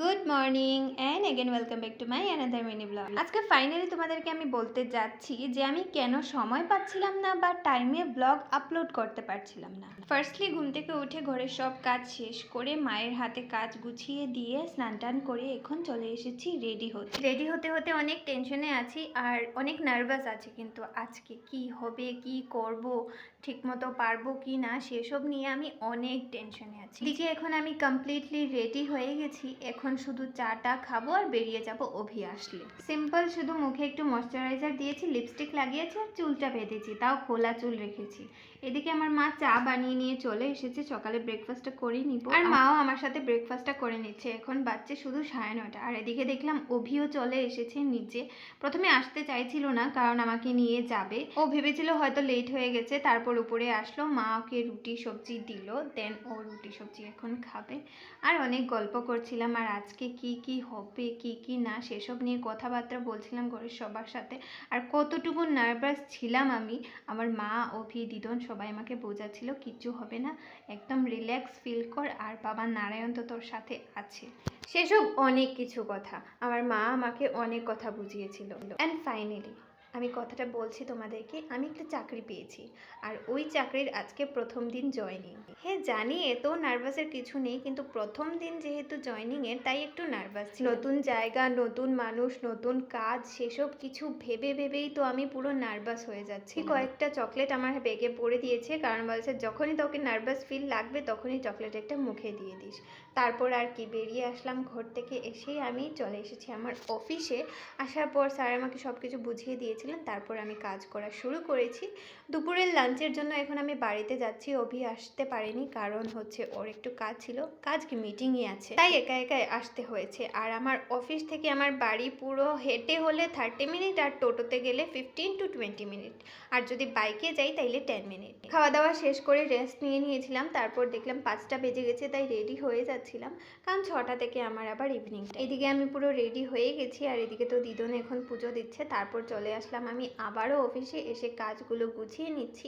Good morning and again welcome back to my another mini blog. আজকে finally তোমাদেরকে আমি বলতে যাচ্ছি যে আমি কেন সময় পাচ্ছিলাম না বা টাইমে ব্লগ আপলোড করতে পারছিলাম না। ফার্স্টলি ঘুম থেকে উঠে ঘরের সব কাজ শেষ করে মায়ের হাতে কাজ গুছিয়ে দিয়ে স্নান টান করে এখন চলে এসেছি রেডি হতে হতে অনেক টেনশনে আছি আর অনেক নার্ভাস আছি, কিন্তু আজকে কি হবে, কি করব, ঠিকমতো পারবো কি না সেসব নিয়ে আমি অনেক টেনশনে আছি। এদিকে এখন আমি কমপ্লিটলি রেডি হয়ে গেছি, এখন শুধু চাটা খাবো আর বেরিয়ে যাব অভি আসলে। সিম্পল শুধু মুখে একটু ময়শ্চারাইজার দিয়েছি, লিপস্টিক লাগিয়েছি আর চুলটা বেঁধেছি, তাও খোলা চুল রেখেছি। এদিকে আমার মা চা বানিয়ে নিয়ে চলে এসেছে, সকালে ব্রেকফাস্টটা করে নিব আর মাও আমার সাথে ব্রেকফাস্টটা করে নিচ্ছে। এখন বাচ্চা শুধু 9:30। আর এদিকে দেখলাম অভিও চলে এসেছে নিচে। প্রথমে আসতে চাইছিল না কারণ আমাকে নিয়ে যাবে, ও ভেবেছিল হয়তো লেট হয়ে গেছে, তারপর উপরে আসলো, মা ওকে রুটি সবজি দিল, দেন ও রুটি সবজি এখন খাবে। আর অনেক গল্প করছিলাম আর আজকে কি কি হবে কি কি না সেসব নিয়ে কথাবার্তা বলছিলাম ঘরের সবার সাথে। আর কতটুকু নার্ভাস ছিলাম আমি, আমার মা অভি দিদন সবাই আমাকে বোঝাচ্ছিল কিচ্ছু হবে না, একদম রিল্যাক্স ফিল কর, আর বাবা নারায়ণ তো তোর সাথে আছে। সেসব অনেক কিছু কথা আমার মা আমাকে অনেক কথা বুঝিয়েছিল। অ্যান্ড ফাইনালি আমি কথাটা বলছি তোমাদেরকে, আমি একটা চাকরি পেয়েছি আর ওই চাকরির আজকে প্রথম দিন জয়েনিং। হ্যাঁ জানি এত নার্ভাসের কিছু নেই, কিন্তু প্রথম দিন যেহেতু জয়েনিংয়ের তাই একটু নার্ভাস। নতুন জায়গা, নতুন মানুষ, নতুন কাজ, সেসব কিছু ভেবে ভেবেই তো আমি পুরো নার্ভাস হয়ে যাচ্ছি। কয়েকটা চকলেট আমার ব্যাগে পড়ে দিয়েছে, কারণ বলছে যখনই তোকে নার্ভাস ফিল লাগবে তখনই চকলেট একটা মুখে দিয়ে দিস। তারপর আর কি বেরিয়ে আসলাম ঘর থেকে, এসেই আমি চলে এসেছি আমার অফিসে। আসার পর স্যার আমাকে সব কিছু বুঝিয়ে দিয়েছিলেন, তারপর আমি কাজ করা শুরু করেছি। দুপুরের লাঞ্চের জন্য এখন আমি বাড়িতে যাচ্ছি, অভি আসতে পারেনি কারণ হচ্ছে ওর একটু কাজ ছিল, কাজ কি মিটিংই আছে, তাই একা একাই আসতে হয়েছে। আর আমার অফিস থেকে আমার বাড়ি পুরো হেঁটে হলে 30 মিনিট আর টোটোতে গেলে 15 to 20 মিনিট, আর যদি বাইকে যাই তাইলে 10 মিনিট। খাওয়া দাওয়া শেষ করে রেস্ট নিয়ে নিয়েছিলাম, তারপর দেখলাম 5টা বেজে গেছে, তাই রেডি হয়ে যাচ্ছিলাম কারণ 6টা থেকে আমার আবার ইভিনিং। এদিকে আমি পুরো রেডি হয়ে গেছি আর এদিকে তো দিদন এখন পুজো দিচ্ছে। তারপর চলে আসলাম আমি আবারও অফিসে, এসে কাজগুলো গুছিয়ে নিচ্ছি।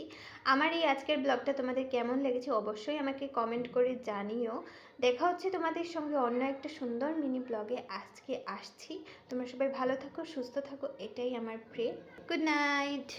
আমার এই আজকের ব্লগটা তোমাদের কেমন লেগেছে অবশ্যই আমাকে কমেন্ট করে জানিও। দেখা হচ্ছে তোমাদের সঙ্গে অন্য একটা সুন্দর মিনি ব্লগে। আজকে আসছি, তোমরা সবাই ভালো থাকো, সুস্থ থাকো, এটাই আমার প্রে। Good night.